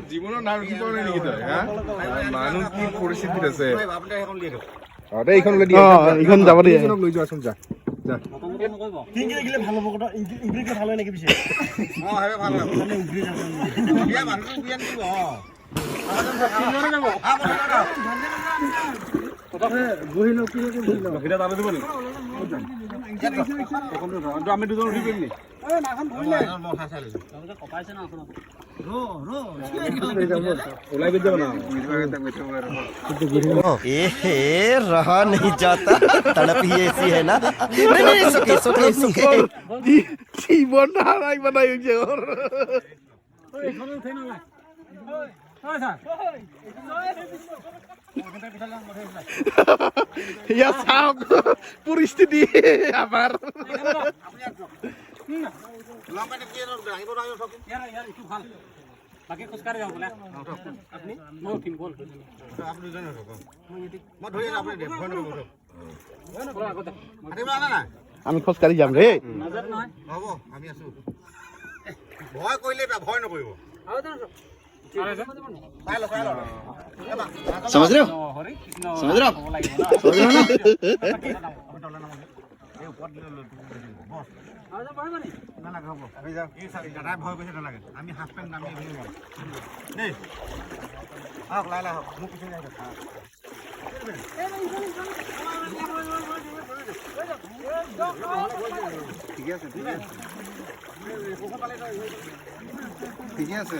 জীৱনৰ নাম কি কৰে নেকি তই হা মানুহ কি পৰিস্থিতিত আছে এইখন লৈ দিয়া এইখন যাব দিয়া লৈ যোৱাচোন যা যা কিংকি গিলে ভাল হ'ব কথা ইংগ্ৰিকে ভাল হয় নেকি পিছে হেবে ভাল হ'ব মানে উগ্ৰি যাব বিয়া মানুহ বিয়া নিব বহিলো কি বহিলো এটা দাবি দিব নি আমি দুজন উঠি গলি নাখন ধৰিলে মথা চালে কপাইছে না আপোন ওলাই গৈ যাব না ए रहा नहीं जाता तड़प ही ऐसी है ना नहीं सुके জীবন হারাই বানাই হইছে ওর এখানে উঠে না ওই স্যার ইয়া সাও পরিস্থিতি আবার লম্বাটা কি আহিব না সব ইয়ার একটু ভাল বাকি খোজকাঢ়ি যাও বলে আপনি মই উঠিম বল আপনি জানেন মই ধৰি আপনি ভয় নকৰিব আমি খোজকাঢ়ি যাম ৰে নজৰ নহয় হ'ব আমি আছো ভয় কৰিলে ভয় নকৰিব समझ रहे हो समझ रहे हो আমি হাজবেণ্ড নামি দেই আহক লাইলা হওক মোক পিছনে ঠিকে আছে ঠিকে আছে